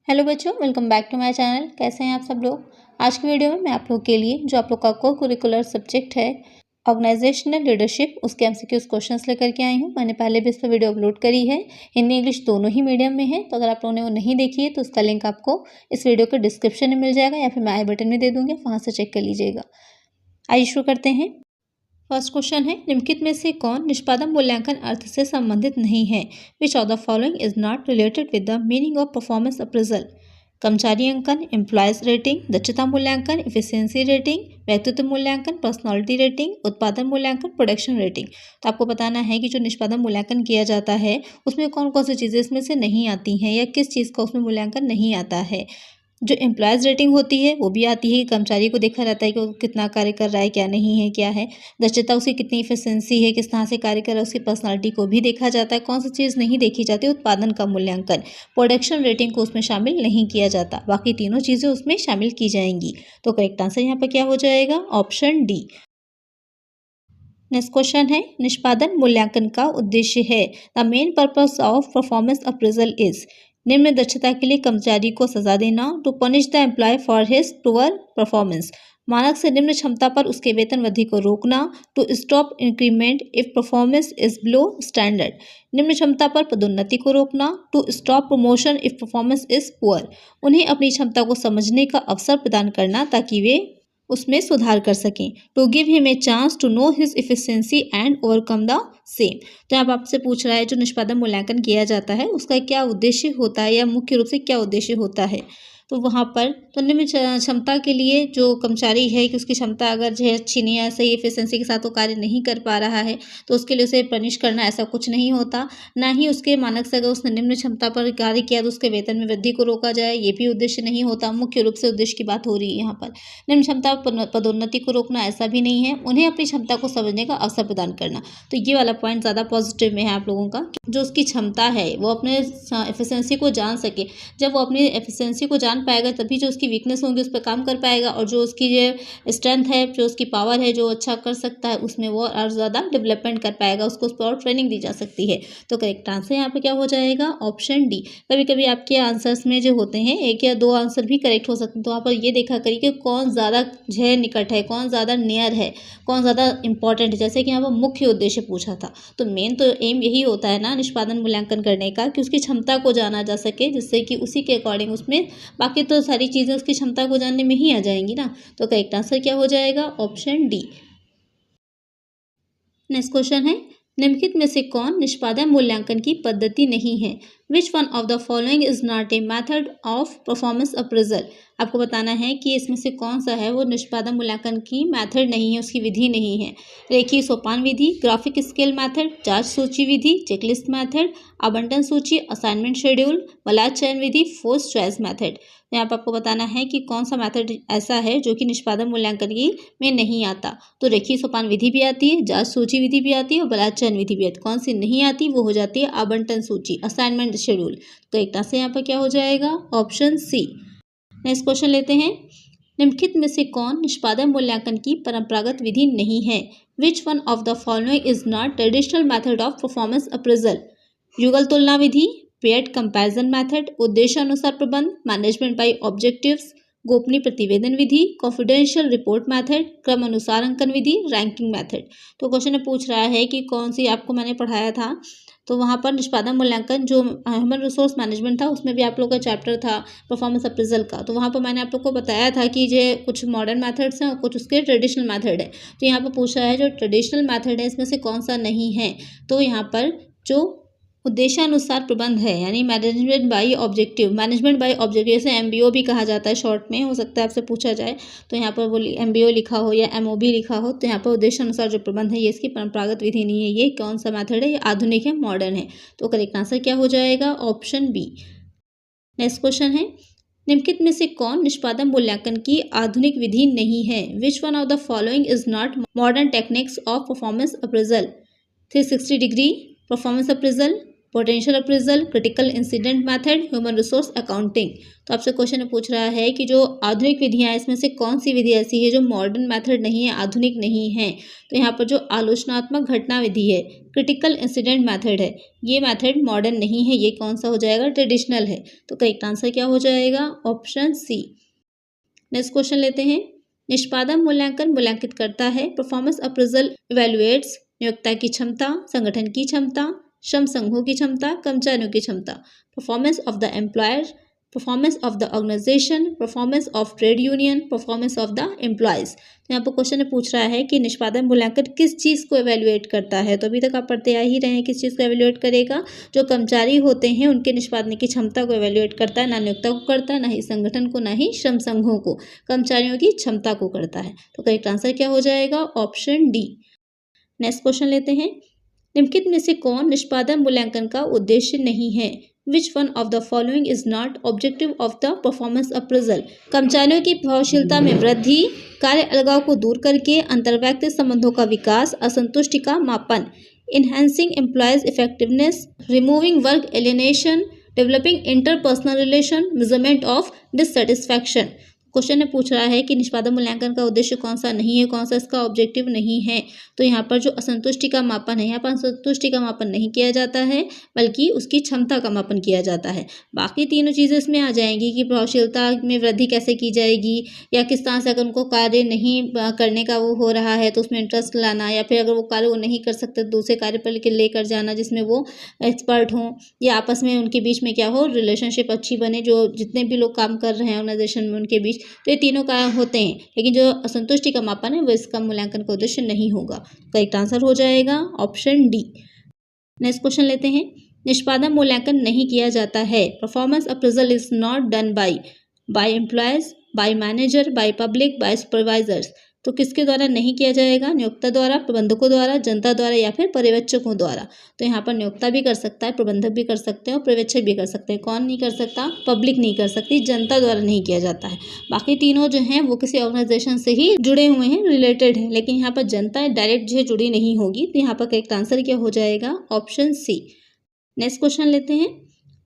Hello बच्चों, welcome back to my channel. कैसे हैं आप सब लोग। आज की वीडियो में मैं आप लोग के लिए जो आप लोग का को करिकुलर सब्जेक्ट है ऑर्गेनाइजेशनल लीडरशिप, उसके एमसीक्यूज क्वेश्चंस लेकर के आई हूं। मैंने पहले भी इस पर वीडियो अपलोड करी है, हिंदी इंग्लिश दोनों ही मीडियम में है। तो अगर आप लोगों ने वो नहीं देखी है तो उसका लिंक आपको इस वीडियो के डिस्क्रिप्शन में मिल जाएगा या फिर मैं आई बटन में दे दूँगी, वहाँ से चेक कर लीजिएगा। आइए शुरू करते हैं। फर्स्ट क्वेश्चन है, निम्नलिखित में से कौन निष्पादन मूल्यांकन अर्थ से संबंधित नहीं है। Which of the following is not related with the meaning of performance appraisal. कर्मचारी अंकन, एम्प्लॉयज रेटिंग, दक्षता मूल्यांकन, इफिशियंसी रेटिंग, व्यक्तित्व मूल्यांकन, पर्सनालिटी रेटिंग, उत्पादन मूल्यांकन, प्रोडक्शन रेटिंग। तो आपको बताना है कि जो निष्पादन मूल्यांकन किया जाता है उसमें कौन कौन सी चीज़ें इसमें से नहीं आती हैं या किस चीज़ का उसमें मूल्यांकन नहीं आता है। जो एम्प्लॉयज़ रेटिंग होती है वो भी आती है कि कर्मचारी को देखा रहता है कि वो कितना कार्य कर रहा है, क्या नहीं है, क्या है। दक्षता उसकी कितनी इफिशिएंसी है, किस तरह से कार्य कर रहा है, उसकी पर्सनालिटी को भी देखा जाता है। कौन सी चीज़ नहीं देखी जाती, उत्पादन का मूल्यांकन। प्रोडक्शन रेटिंग को उसमें शामिल नहीं किया जाता, बाकी तीनों चीज़ें उसमें शामिल की जाएंगी। तो करेक्ट आंसर यहाँ पर क्या हो जाएगा, ऑप्शन डी। नेक्स्ट क्वेश्चन है, निष्पादन मूल्यांकन का उद्देश्य है। The main purpose of performance appraisal is. निम्न दक्षता के लिए कर्मचारी को सजा देना। To punish the employ for his poor performance. मानक से निम्न क्षमता पर उसके वेतन वृद्धि को रोकना। To stop increment if performance is below standard. निम्न क्षमता पर पदोन्नति को रोकना। To stop promotion if performance is poor. उन्हें अपनी क्षमता को समझने का अवसर प्रदान करना ताकि वे उसमें सुधार कर सकें। To give him a chance to know his efficiency and overcome the same. तो अब आपसे पूछ रहा है जो निष्पादन मूल्यांकन किया जाता है उसका क्या उद्देश्य होता है या मुख्य रूप से क्या उद्देश्य होता है। तो वहाँ पर तो निम्न क्षमता के लिए जो कर्मचारी है कि उसकी क्षमता अगर जो है अच्छी नहीं है, सही एफिशिएंसी के साथ वो कार्य नहीं कर पा रहा है तो उसके लिए उसे पनिश करना ऐसा कुछ नहीं होता। ना ही उसके मानक से अगर उसने निम्न क्षमता पर कार्य किया तो उसके वेतन में वृद्धि को रोका जाए, ये भी उद्देश्य नहीं होता। मुख्य रूप से उद्देश्य की बात हो रही है यहाँ पर। निम्न क्षमता पदोन्नति को रोकना ऐसा भी नहीं है, उन्हें अपनी क्षमता को समझने का अवसर प्रदान करना। तो ये वाला पॉइंट ज़्यादा पॉजिटिव में है आप लोगों का। जो उसकी क्षमता है वो अपने एफिशिएंसी को जान सके। जब वो अपनी एफिशिएंसी को जान पाएगा तभी जो उसकी वीकनेस होंगी उस पर काम कर पाएगा, और जो उसकी जो स्ट्रेंथ है, जो उसकी पावर है, जो अच्छा कर सकता है उसमें वो और ज़्यादा डेवलपमेंट कर पाएगा, उसको उस पर और ट्रेनिंग दी जा सकती है। तो करेक्ट आंसर यहाँ पे क्या हो जाएगा, ऑप्शन डी। कभी कभी आपके आंसर्स में जो होते हैं एक या दो आंसर भी करेक्ट हो सकते हैं, तो वहाँ पर ये देखा करिए कि कौन ज़्यादा जो निकट है, कौन ज़्यादा नियर है, कौन ज़्यादा इंपॉर्टेंट है। जैसे कि यहाँ पर मुख्य उद्देश्य पूछा था, तो मेन तो एम यही होता है ना निष्पादन मूल्यांकन करने का कि उसकी क्षमता को जाना जा सके, जिससे कि उसी के अकॉर्डिंग उसमें बाकी तो सारी चीज़ें उसकी क्षमता को जानने में ही आ जाएंगी ना। तो करेक्ट आंसर क्या हो जाएगा, ऑप्शन डी। नेक्स्ट क्वेश्चन है, निम्नलिखित में से कौन निष्पादन मूल्यांकन की पद्धति नहीं है। Which one of the following is not a method of performance appraisal. आपको बताना है कि इसमें से कौन सा है वो निष्पादन मूल्यांकन की मेथड नहीं है, उसकी विधि नहीं है। रेखीय सोपान विधि, ग्राफिक स्केल मेथड, जांच सूची विधि, चेकलिस्ट मेथड, आवंटन सूची, असाइनमेंट शेड्यूल, मलाज चयन विधि, फोर्स चॉइस मेथड। यहाँ पर आपको बताना है कि कौन सा मेथड ऐसा है जो कि निष्पादन मूल्यांकन की में नहीं आता। तो रेखीय सोपान विधि भी आती है, जांच सूची विधि भी आती है और मलाज चयन विधि भी आती है। कौन सी नहीं आती वो हो जाती है आवंटन सूची, असाइनमेंट शेड्यूल। तो एक से यहाँ पर क्या हो जाएगा, ऑप्शन सी। नेक्स्ट क्वेश्चन लेते हैं, निम्नलिखित में से कौन निष्पादन मूल्यांकन की परंपरागत विधि नहीं है। Which one of the following is not traditional method of performance appraisal. युगल तुलना विधि, पेयर्ड कंपैरिजन मेथड, उद्देश्य अनुसार प्रबंध, मैनेजमेंट बाय ऑब्जेक्टिव्स, गोपनीय प्रतिवेदन विधि, कॉन्फिडेंशियल रिपोर्ट मेथड, क्रम अनुसार अंकन विधि, रैंकिंग मेथड। तो क्वेश्चन में पूछ रहा है कि कौन सी आपको मैंने पढ़ाया था, तो वहाँ पर निष्पादन मूल्यांकन जो ह्यूमन रिसोर्स मैनेजमेंट था उसमें भी आप लोग का चैप्टर था परफॉर्मेंस अप्रेजल का। तो वहाँ पर मैंने आप लोग को बताया था कि ये कुछ मॉडर्न मेथड्स हैं और कुछ उसके ट्रेडिशनल मेथड है। तो यहाँ पर पूछा है जो ट्रेडिशनल मेथड है इसमें से कौन सा नहीं है। तो यहाँ पर जो उद्देशानुसार प्रबंध है यानी management by objective, management by objective से एमबीओ भी कहा जाता है शॉर्ट में, हो सकता है आपसे पूछा जाए। तो यहाँ पर वो एमबीओ लिखा हो या एमओबी लिखा हो, तो यहाँ पर उद्देशानुसार जो प्रबंध है ये इसकी परंपरागत विधि नहीं है। ये कौन सा मेथड है, ये आधुनिक है, मॉडर्न है। तो करेक्ट आंसर क्या हो जाएगा, ऑप्शन बी। नेक्स्ट क्वेश्चन है, निम्नलिखित में से कौन निष्पादन मूल्यांकन की आधुनिक विधि नहीं है। Which one of the following is not modern techniques of performance appraisal. 360 degree performance appraisal, potential appraisal, critical incident method, human resource accounting. तो आपसे क्वेश्चन में पूछ रहा है कि जो आधुनिक विधियां हैं इसमें से कौन सी विधि ऐसी है जो मॉडर्न मेथड नहीं है, आधुनिक नहीं है। तो यहाँ पर जो आलोचनात्मक घटना विधि है, क्रिटिकल इंसिडेंट मेथड है, ये मेथड मॉडर्न नहीं है, ये कौन सा हो जाएगा, ट्रेडिशनल है। तो करेक्ट आंसर क्या हो जाएगा, ऑप्शन सी। नेक्स्ट क्वेश्चन लेते हैं। निष्पादन मूल्यांकन मूल्यांकित करता है, परफॉर्मेंस अप्रेजल इवैल्यूएट्स नियोक्ता की क्षमता, संगठन की क्षमता, श्रम संघों की क्षमता, कर्मचारियों की क्षमता, performance of the employer, performance of the organisation, performance of trade union, performance of the employees. तो यहाँ पर क्वेश्चन में पूछ रहा है कि निष्पादन मूल्यांकन किस चीज़ को एवेल्युएट करता है। तो अभी तक आप पढ़ते आ ही रहे हैं, किस चीज़ को एवेल्युएट करेगा, जो कर्मचारी होते हैं उनके निष्पादन की क्षमता को एवेल्युएट करता है, ना नियोक्ता को करता है, ना ही संगठन को, ना ही श्रम संघों को, कर्मचारियों की क्षमता को करता है। तो करेक्ट आंसर क्या हो जाएगा, ऑप्शन डी। नेक्स्ट क्वेश्चन लेते हैं। निम्नलिखित में से कौन निष्पादन मूल्यांकन का उद्देश्य नहीं है। Which one of the following is not objective of the performance appraisal. कर्मचारियों की प्रभावशीलता में वृद्धि, कार्य अलगाव को दूर करके अंतर्वैयक्तिक संबंधों का विकास, असंतुष्टि का मापन, enhancing employees effectiveness, removing work alienation, developing interpersonal relation, measurement of dissatisfaction. Question में पूछ रहा है कि निष्पादन मूल्यांकन का उद्देश्य कौन सा नहीं है, कौन सा इसका ऑब्जेक्टिव नहीं है। तो यहाँ पर जो असंतुष्टि का मापन है, यहाँ पर असंतुष्टि का मापन नहीं किया जाता है, बल्कि उसकी क्षमता का मापन किया जाता है। बाकी तीनों चीज़ें इसमें आ जाएंगी कि प्रभावशीलता में वृद्धि कैसे की जाएगी, या किस तरह से अगर उनको कार्य नहीं करने का वो हो रहा है तो उसमें इंटरेस्ट लाना, या फिर अगर वो कार्य वो नहीं कर सकते तो दूसरे कार्य पर लेकर जाना जिसमें वो एक्सपर्ट हों, या आपस में उनके बीच में क्या हो, रिलेशनशिप अच्छी बने, जो जितने भी लोग काम कर रहे हैं ऑर्गेनाइजेशन में उनके बीच। तो ये तीनों कारण होते हैं, लेकिन जो असंतुष्टि का मापन है वो इसका मूल्यांकन का उद्देश्य नहीं होगा। करेक्ट आंसर हो जाएगा ऑप्शन डी। नेक्स्ट क्वेश्चन लेते हैं। निष्पादन मूल्यांकन नहीं किया जाता है, performance appraisal is not done by employees, by manager, by public, by supervisors. तो किसके द्वारा नहीं किया जाएगा, नियोक्ता द्वारा, प्रबंधकों द्वारा, जनता द्वारा, या फिर पर्यवेक्षकों द्वारा। तो यहाँ पर नियोक्ता भी कर सकता है, प्रबंधक भी कर सकते हैं और पर्यवेक्षक भी कर सकते हैं। कौन नहीं कर सकता, पब्लिक नहीं कर सकती, जनता द्वारा नहीं किया जाता है। बाकी तीनों जो हैं वो किसी ऑर्गेनाइजेशन से ही जुड़े हुए हैं, रिलेटेड हैं, लेकिन यहाँ पर जनता डायरेक्ट जो है जुड़ी नहीं होगी। तो यहाँ पर करेक्ट आंसर क्या हो जाएगा, ऑप्शन सी। नेक्स्ट क्वेश्चन लेते हैं।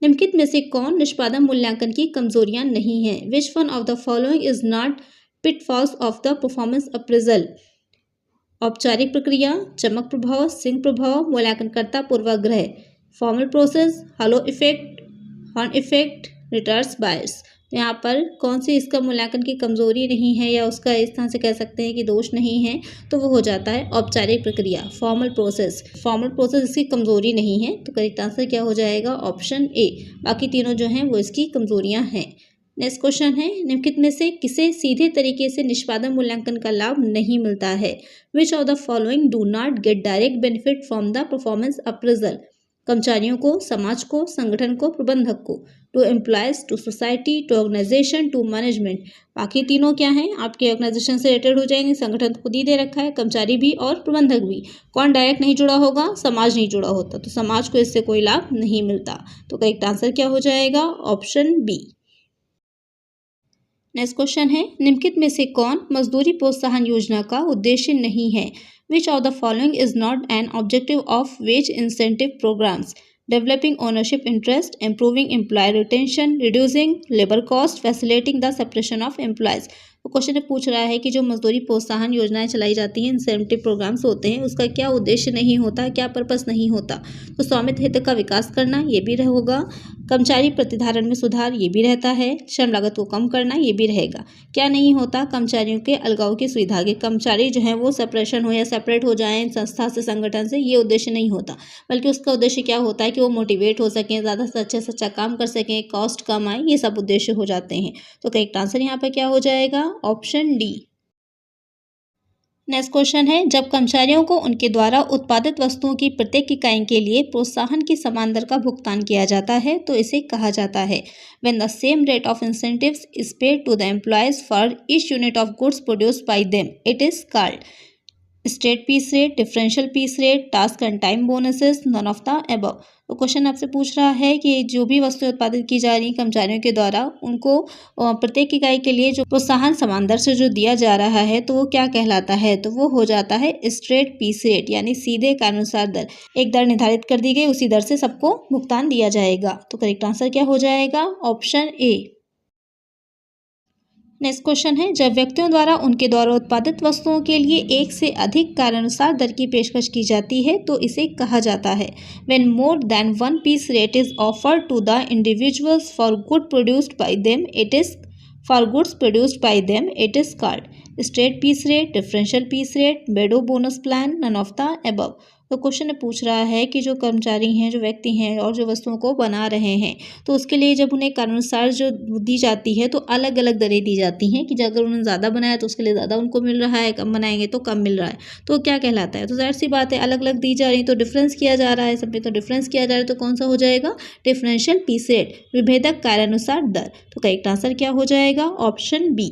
निम्नलिखित में से कौन निष्पादन मूल्यांकन की कमजोरियां नहीं है। Which one of the following is not pitfalls of the performance appraisal. औपचारिक प्रक्रिया, चमक प्रभाव, सिंक प्रभाव, मूल्यांकनकर्ता पूर्वाग्रह, फॉर्मल प्रोसेस, हालो इफेक्ट, हॉर्न इफेक्ट, रिटर्स बायस। तो यहाँ पर कौन सी इसका मूल्यांकन की कमजोरी नहीं है, या उसका इस तरह से कह सकते हैं कि दोष नहीं है, तो वो हो जाता है औपचारिक प्रक्रिया, फॉर्मल प्रोसेस। फॉर्मल प्रोसेस इसकी कमजोरी नहीं है। तो करेक्ट आंसर क्या हो जाएगा, ऑप्शन ए। बाकी तीनों जो हैं वो इसकी कमजोरियां हैं। नेक्स्ट क्वेश्चन है। निम्नलिखित में से किसे सीधे तरीके से निष्पादन मूल्यांकन का लाभ नहीं मिलता है। Which of the following do not get direct benefit from the performance appraisal. कर्मचारियों को, समाज को, संगठन को, प्रबंधक को, to employees, to society, to organisation, to management. बाकी तीनों क्या हैं, आपके ऑर्गेनाइजेशन से रिलेटेड हो जाएंगे, संगठन खुद ही दे रखा है, कर्मचारी भी और प्रबंधक भी। कौन डायरेक्ट नहीं जुड़ा होगा, समाज नहीं जुड़ा होता, तो समाज को इससे कोई लाभ नहीं मिलता। तो करेक्ट आंसर क्या हो जाएगा, ऑप्शन बी। नेक्स्ट क्वेश्चन है। निम्नलिखित में से कौन मजदूरी प्रोत्साहन योजना का उद्देश्य नहीं है। Which of the following is not an objective of wage incentive programmes. Developing ownership interest, improving employ retention, reducing labour cost, facilitating the separation of employees. तो क्वेश्चन में पूछ रहा है कि जो मजदूरी प्रोत्साहन योजनाएं चलाई जाती हैं, इंसेंटिव प्रोग्राम्स होते हैं, उसका क्या उद्देश्य नहीं होता, क्या पर्पस नहीं होता। तो स्वामित्व हित का विकास करना, ये भी होगा। कर्मचारी प्रतिधारण में सुधार, ये भी रहता है। श्रम लागत को कम करना, ये भी रहेगा। क्या नहीं होता, कर्मचारियों के अलगाव की सुविधा, के कर्मचारी जो हैं वो सेपरेशन हो या सेपरेट हो जाएं संस्था से, संगठन से, ये उद्देश्य नहीं होता। बल्कि उसका उद्देश्य क्या होता है कि वो मोटिवेट हो सकें, ज़्यादा से अच्छा काम कर सकें, कॉस्ट कम आए, ये सब उद्देश्य हो जाते हैं। तो करेक्ट आंसर यहाँ पर क्या हो जाएगा, ऑप्शन डी। नेक्स्ट क्वेश्चन है। जब कर्मचारियों को उनके द्वारा उत्पादित वस्तुओं की प्रत्येक इकाई के लिए प्रोत्साहन की समान दर का भुगतान किया जाता है तो इसे कहा जाता है। When the same rate of incentives is paid to the employees for each unit of goods produced by them, it is called state piece rate, differential piece rate, task and time bonuses, none of the above. तो question आपसे पूछ रहा है कि जो भी वस्तुएं उत्पादित की जा रही कर्मचारियों के द्वारा उनको प्रत्येक इकाई के लिए जो प्रोत्साहन समान दर से जो दिया जा रहा है तो वो क्या कहलाता है। तो वो हो जाता है स्ट्रेट पीस रेट, यानी सीधे कानूनुसार दर। एक दर निर्धारित कर दी गई, उसी दर से सबको भुगतान दिया जाएगा। तो करेक्ट आंसर क्या हो जाएगा, ऑप्शन ए। नेक्स्ट क्वेश्चन है, जब व्यक्तियों द्वारा उनके द्वारा उत्पादित वस्तुओं के लिए एक से अधिक कार्यानुसार दर की पेशकश की जाती है तो इसे कहा जाता है। When more than one piece rate is offered to the individuals for good produced by them it is for goods produced by them it is called straight piece rate, differential piece rate, Bedaux bonus plan, none of the above. तो question पूछ रहा है कि जो कर्मचारी हैं, जो व्यक्ति हैं और जो वस्तुओं को बना रहे हैं तो उसके लिए जब उन्हें कानूनुसार जो दी जाती है तो अलग अलग दरें दी जाती हैं कि अगर उन्होंने ज़्यादा बनाया तो उसके लिए ज़्यादा उनको मिल रहा है, कम बनाएंगे तो कम मिल रहा है। तो क्या कहलाता है, तो जाहिर सी बात है अलग अलग दी जा रही तो डिफरेंस किया जा रहा है, सब में तो डिफरेंस किया जा रहा है तो कौन सा हो जाएगा, डिफरेंशियल पीस रेट, विभेदक कार्यानुसार दर। तो करेक्ट आंसर क्या हो जाएगा, ऑप्शन बी।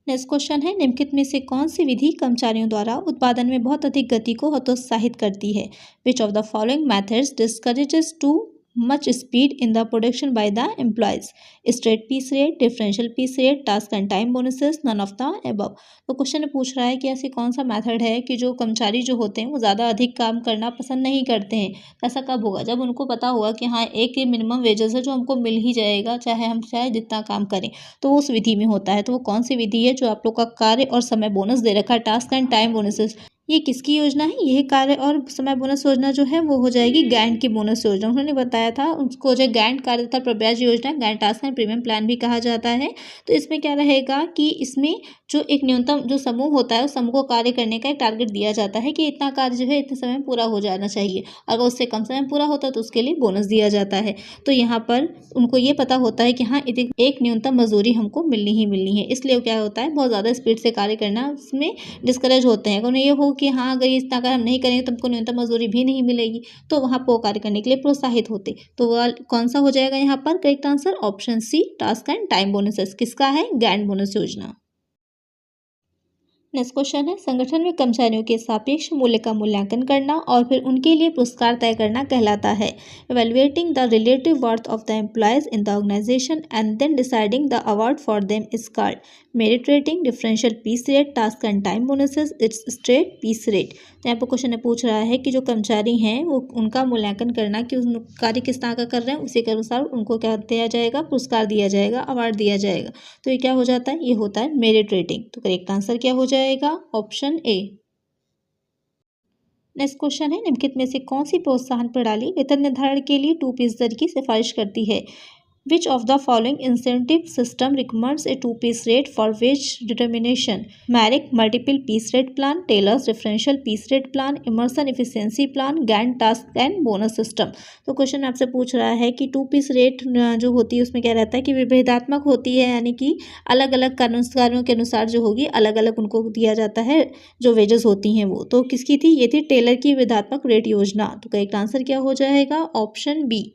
नेक्स्ट क्वेश्चन है, निम्नलिखित में से कौन सी विधि कर्मचारियों द्वारा उत्पादन में बहुत अधिक गति को हतोत्साहित करती है। Which of the following methods discourages too much speed in the production by the employees, straight piece rate, differential piece rate, task and time bonuses, none of the above. तो क्वेश्चन में पूछ रहा है कि ऐसी कौन सा मेथड है कि जो कर्मचारी जो होते हैं वो ज़्यादा अधिक काम करना पसंद नहीं करते हैं। ऐसा कब होगा, जब उनको पता होगा कि हाँ एक मिनिमम वेजेस है जो हमको मिल ही जाएगा चाहे जितना काम करें, तो वो उस विधि में होता है। तो वो कौन सी विधि है, जो आप लोग का कार्य और समय बोनस दे रखा है, टास्क एंड टाइम बोनसेस, ये किसकी योजना है, यह कार्य और समय बोनस योजना जो है वो हो जाएगी गैंट की बोनस योजना। उन्होंने बताया था उसको जो गैंट कार्य तथा प्रब्याज योजना, Gantt task and premium plan भी कहा जाता है। तो इसमें क्या रहेगा कि इसमें जो एक न्यूनतम जो समूह होता है उस समूह को कार्य करने का एक टारगेट दिया जाता है कि इतना कार्य जो है इतने समय में पूरा हो जाना चाहिए। अगर उससे कम समय में पूरा होता है तो उसके लिए बोनस दिया जाता है। तो यहाँ पर उनको ये पता होता है कि हाँ एक न्यूनतम मजदूरी हमको मिलनी ही मिलनी है, इसलिए क्या होता है बहुत ज़्यादा स्पीड से कार्य करना उसमें डिस्करेज होते हैं। अगर उन्हें ये हो कि हाँ अगर इतना अगर हम नहीं करेंगे तो हमको न्यूनतम मजदूरी भी नहीं मिलेगी, तो वहाँ पर वो कार्य करने के लिए प्रोत्साहित होते। तो वह कौन सा हो जाएगा यहाँ पर correct answer, option C, task and time bonuses. किसका है, गैंट बोनस योजना। नेक्स्ट क्वेश्चन है, संगठन में कर्मचारियों के सापेक्ष मूल्य का मूल्यांकन करना और फिर उनके लिए पुरस्कार तय करना कहलाता है। Evaluating the relative worth of the employees in the organisation and then deciding the award for them is called merit rating, differential piece rate, task and time bonuses, it's straight piece rate. तो यहाँ पर question ने पूछ रहा है कि जो कर्मचारी हैं वो उनका मूल्यांकन करना कि उस कार्य किस तरह का कर रहे हैं, उसी के अनुसार उनको क्या दिया जाएगा, पुरस्कार दिया जाएगा, अवार्ड दिया जाएगा। तो ये क्या हो जाता है, ये होता है मेरिट रेटिंग। तो करेक्ट आंसर क्या हो जाएगा, ऑप्शन ए। नेक्स्ट क्वेश्चन है, निम्नलिखित में से कौन सी प्रोत्साहन प्रणाली वेतन निर्धारण के लिए 2 पीस दर की सिफारिश करती है। Which of the following incentive system recommends a 2-piece rate for wage determination? Merrick multiple piece rate plan, Taylor's differential piece rate plan, Emerson efficiency plan, Gantt task and bonus system। तो question आपसे पूछ रहा है कि 2-piece rate जो होती है उसमें क्या रहता है कि विभेदात्मक होती है, यानी कि अलग अलग कार्यों के अनुसार जो होगी अलग अलग उनको दिया जाता है जो वेजेस होती हैं वो। तो किसकी थी, ये थी टेलर की विभेदात्मक रेट योजना। तो करेक्ट आंसर क्या हो जाएगा, ऑप्शन बी।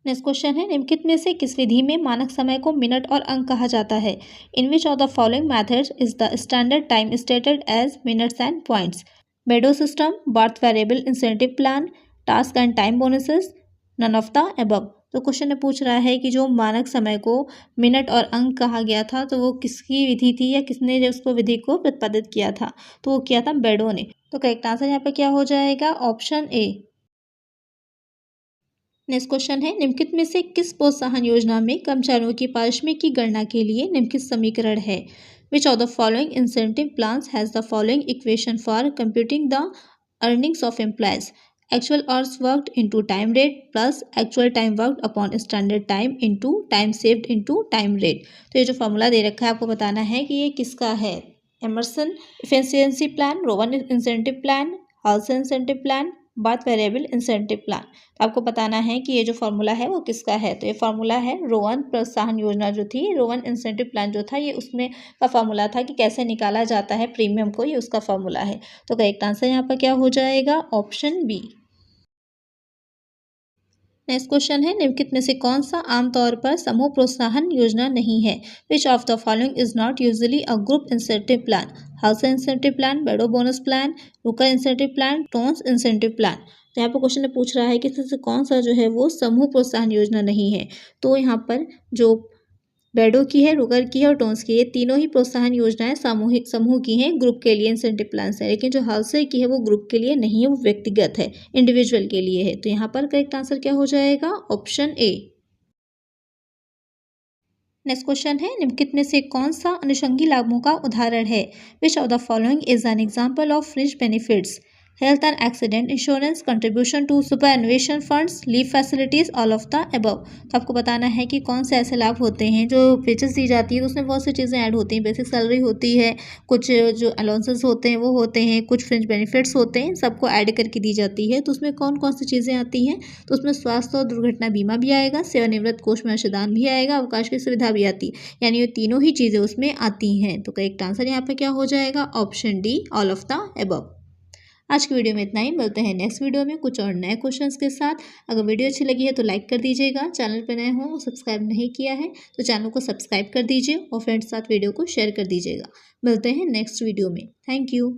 नेक्स्ट क्वेश्चन है, निम्नलिखित में से किस विधि में मानक समय को मिनट और अंक कहा जाता है। In which of the following methods is the standard time stated as minutes and points, Bedaux system, Barth variable incentive plan, task and time bonuses, none of the above. तो क्वेश्चन ने पूछ रहा है कि जो मानक समय को मिनट और अंक कहा गया था तो वो किसकी विधि थी या किसने जो उसको विधि को प्रतिपादित किया था, तो वो किया था बेडो ने। तो करेक्ट आंसर यहाँ पे क्या हो जाएगा, ऑप्शन ए। नेक्स्ट क्वेश्चन है, निम्नलिखित में से किस प्रोत्साहन योजना में कर्मचारियों की पारिश्रमिक की गणना के लिए निम्नलिखित समीकरण है। Which of the following incentive plans has the following equation for computing the earnings of employees, actual hours worked into time rate plus actual time worked upon standard time into time saved into time rate. तो ये जो formula दे रखा है आपको बताना है कि ये किसका है। Emerson efficiency plan, Rowan incentive plan, house incentive plan, बात वेरिएबल इंसेंटिव प्लान। तो आपको बताना है कि ये जो फार्मूला है वो किसका है। तो ये फार्मूला है रोवन प्रोत्साहन योजना जो थी, रोवन इंसेंटिव प्लान जो था, ये उसमें का फार्मूला था कि कैसे निकाला जाता है प्रीमियम को, ये उसका फार्मूला है। तो करेक्ट आंसर यहाँ पर क्या हो जाएगा, ऑप्शन बी। नेक्स्ट क्वेश्चन है, निम्नलिखित में से कौन सा आमतौर पर समूह प्रोत्साहन योजना नहीं है? Which of the following is not usually a group incentive plan? House incentive plan, Bedaux bonus plan, Rucker incentive plan, Towne's incentive plan. तो यहाँ पर क्वेश्चन में पूछ रहा है कि इसमें से कौन सा जो है वो समूह प्रोत्साहन योजना नहीं है। तो यहाँ पर जो बेडो की है, रुकर की है और टोन्स की, ये तीनों ही प्रोत्साहन योजनाएं सामूहिक समूह की हैं, ग्रुप के लिए इंसेंटिव प्लान है। लेकिन जो हाउसर की है वो ग्रुप के लिए नहीं है, वो व्यक्तिगत है, इंडिविजुअल के लिए है। तो यहाँ पर करेक्ट आंसर क्या हो जाएगा? Option A. नेक्स्ट क्वेश्चन है, निम्नलिखित में से कौन सा अनुषंगी लाभों का उदाहरण है? Which of the following is an example of fringe benefits? Health and accident insurance, contribution to superannuation funds, leave facilities, all of the above. तो आपको बताना है कि कौन से ऐसे लाभ होते हैं जो वेजेस दी जाती है तो उसमें बहुत सी चीज़ें ऐड होती हैं। बेसिक सैलरी होती है, कुछ जो अलाउंसेस होते हैं वो होते हैं, कुछ फ्रिंज बेनिफिट्स होते हैं, सबको ऐड करके दी जाती है। तो उसमें कौन कौन सी चीज़ें आती हैं? तो उसमें स्वास्थ्य और दुर्घटना बीमा भी आएगा, सेवानिवृत्त कोष में अंशदान भी आएगा, अवकाश की सुविधा भी आती है। यानी ये तीनों ही चीज़ें उसमें आती हैं। तो करेक्ट आंसर यहाँ पे क्या हो जाएगा? Option D, all of the above. आज की वीडियो में इतना ही। मिलते हैं नेक्स्ट वीडियो में कुछ और नए क्वेश्चंस के साथ। अगर वीडियो अच्छी लगी है तो लाइक कर दीजिएगा, चैनल पर नए हो सब्सक्राइब नहीं किया है तो चैनल को सब्सक्राइब कर दीजिए और फ्रेंड्स के साथ वीडियो को शेयर कर दीजिएगा। मिलते हैं नेक्स्ट वीडियो में। Thank you.